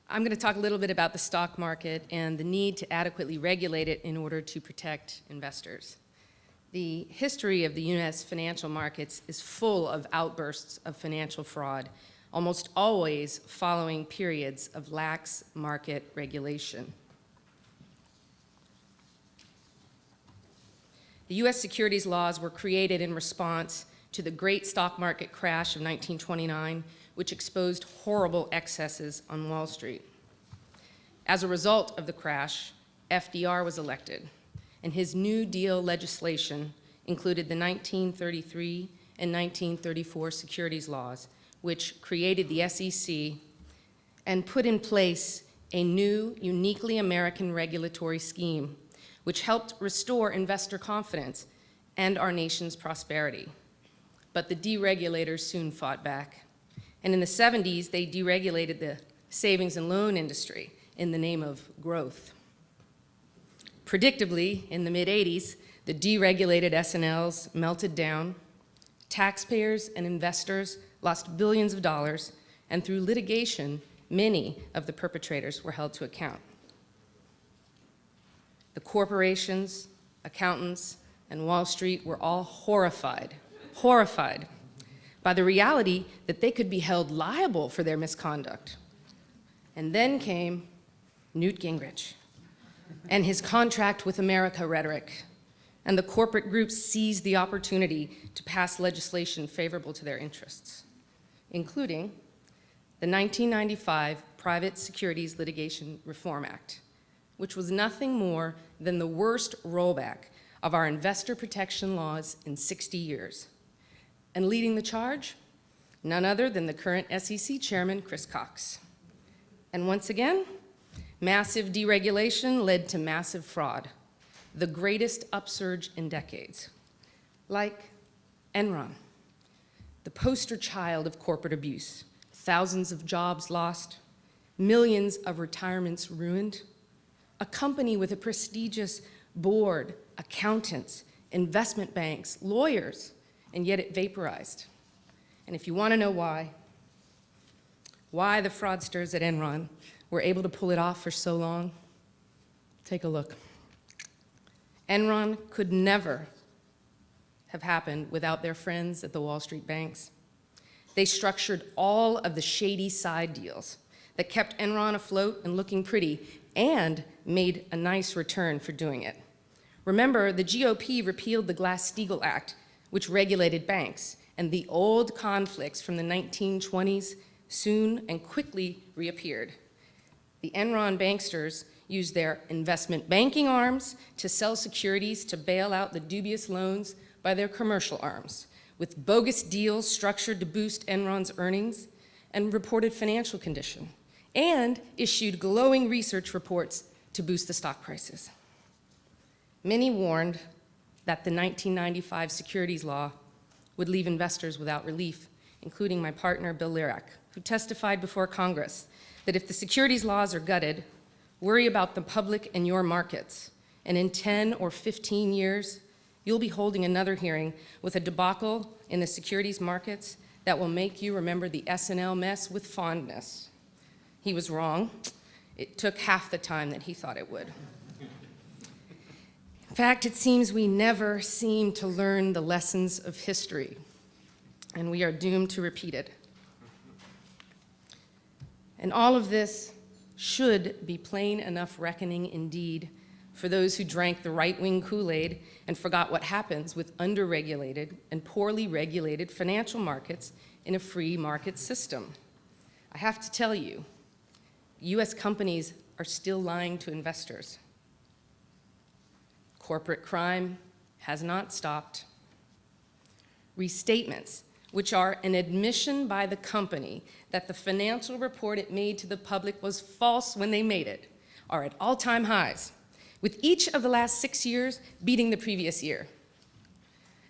I'm going to talk a little bit about the stock market and the need to adequately regulate it in order to protect investors. The history of the U.S. financial markets is full of outbursts of financial fraud, almost always following periods of lax market regulation. The U.S. securities laws were created in response to the great stock market crash of 1929, which exposed horrible excesses on Wall Street. As a result of the crash, FDR was elected, and his New Deal legislation included the 1933 and 1934 securities laws, which created the SEC and put in place a new, uniquely American regulatory scheme, which helped restore investor confidence and our nation's prosperity. But the deregulators soon fought back. And in the 70s, they deregulated the savings and loan industry in the name of growth. Predictably, in the mid-80s, the deregulated S&Ls melted down, taxpayers and investors lost billions of dollars, and through litigation, many of the perpetrators were held to account. The corporations, accountants, and Wall Street were all horrified by the reality that they could be held liable for their misconduct. And then came Newt Gingrich and his contract with America rhetoric, and the corporate groups seized the opportunity to pass legislation favorable to their interests, including the 1995 Private Securities Litigation Reform Act, which was nothing more than the worst rollback of our investor protection laws in 60 years. And leading the charge, none other than the current SEC chairman, Chris Cox. And once again, massive deregulation led to massive fraud, the greatest upsurge in decades. Like Enron, the poster child of corporate abuse, thousands of jobs lost, millions of retirements ruined, a company with a prestigious board, accountants, investment banks, lawyers, and yet it vaporized. And if you want to know why the fraudsters at Enron were able to pull it off for so long, take a look. Enron could never have happened without their friends at the Wall Street banks. They structured all of the shady side deals that kept Enron afloat and looking pretty, and made a nice return for doing it. Remember, the GOP repealed the Glass-Steagall Act, which regulated banks, and the old conflicts from the 1920s soon and quickly reappeared. The Enron banksters used their investment banking arms to sell securities to bail out the dubious loans by their commercial arms, with bogus deals structured to boost Enron's earnings and reported financial condition, and issued glowing research reports to boost the stock prices. Many warned that the 1995 securities law would leave investors without relief, including my partner, Bill Lirac, who testified before Congress that if the securities laws are gutted, worry about the public and your markets, and in 10 or 15 years, you'll be holding another hearing with a debacle in the securities markets that will make you remember the S&L mess with fondness. He was wrong. It took half the time that he thought it would. In fact, it seems we never seem to learn the lessons of history, and we are doomed to repeat it. And all of this should be plain enough reckoning indeed for those who drank the right-wing Kool-Aid and forgot what happens with under-regulated and poorly regulated financial markets in a free market system. I have to tell you, US companies are still lying to investors. Corporate crime has not stopped. Restatements, which are an admission by the company that the financial report it made to the public was false when they made it, are at all-time highs, with each of the last 6 years beating the previous year.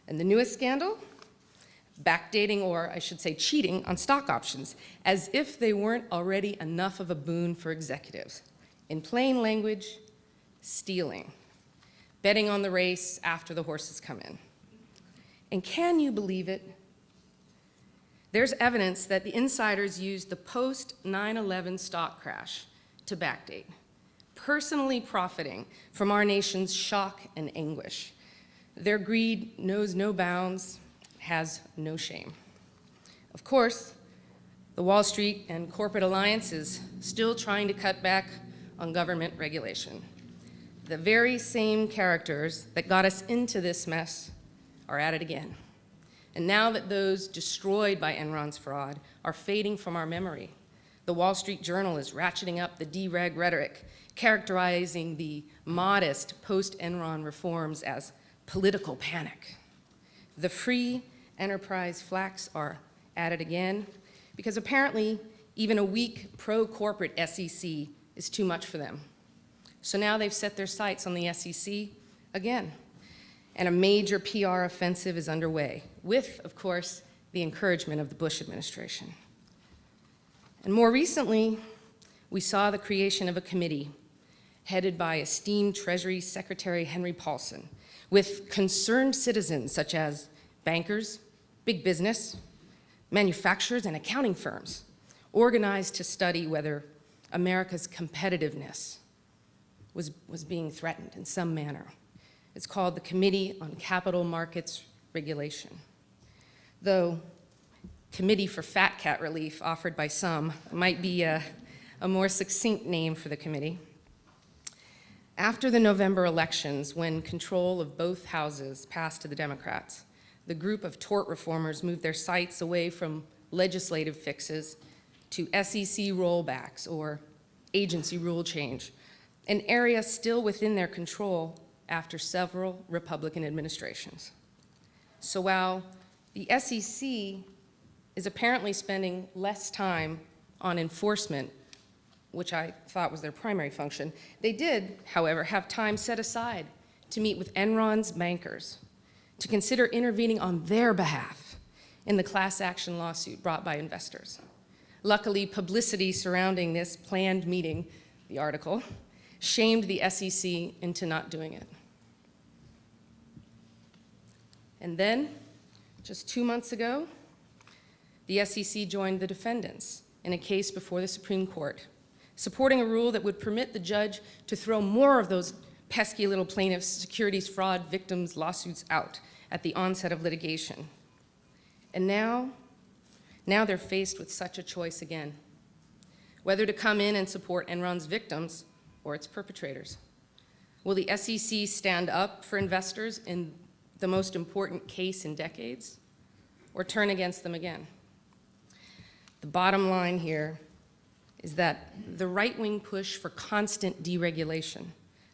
And the newest scandal? Backdating, or I should say cheating, on stock options, as if they weren't already enough of a boon for executives. In plain language, stealing. Betting on the race after the horses come in. And can you believe it? there's evidence that the insiders used the post-9/11 stock crash to backdate, personally profiting from our nation's shock and anguish. Their greed knows no bounds, has no shame. Of course, the Wall Street and corporate alliance is still trying to cut back on government regulation. The very same characters that got us into this mess are at it again. And now that those destroyed by Enron's fraud are fading from our memory, the Wall Street Journal is ratcheting up the dereg rhetoric, characterizing the modest post-Enron reforms as political panic. The free enterprise flacks are at it again, because apparently even a weak pro-corporate SEC is too much for them. So now they've set their sights on the SEC again, and a major PR offensive is underway, with, of course, the encouragement of the Bush administration. And more recently, we saw the creation of a committee headed by esteemed Treasury Secretary Henry Paulson, with concerned citizens such as bankers, big business, manufacturers, and accounting firms, organized to study whether America's competitiveness was being threatened in some manner. It's called the Committee on Capital Markets Regulation. Though Committee for Fat Cat Relief, offered by some, might be a more succinct name for the committee. After the November elections, when control of both houses passed to the Democrats, the group of tort reformers moved their sights away from legislative fixes to SEC rollbacks or agency rule change, an area still within their control after several Republican administrations. So while the SEC is apparently spending less time on enforcement, which I thought was their primary function, they did, however, have time set aside to meet with Enron's bankers to consider intervening on their behalf in the class action lawsuit brought by investors. Luckily, publicity surrounding this planned meeting, the article, shamed the SEC into not doing it. And then, just 2 months ago, the SEC joined the defendants in a case before the Supreme Court, supporting a rule that would permit the judge to throw more of those pesky little plaintiffs' securities fraud victims' lawsuits out at the onset of litigation. And now they're faced with such a choice again, whether to come in and support Enron's victims or its perpetrators. Will the SEC stand up for investors in the most important case in decades, or turn against them again? The bottom line here is that the right-wing push for constant deregulation,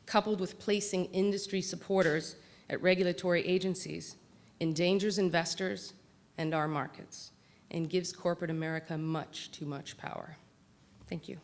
coupled with placing industry supporters at regulatory agencies, endangers investors and our markets, and gives corporate America much too much power. Thank you.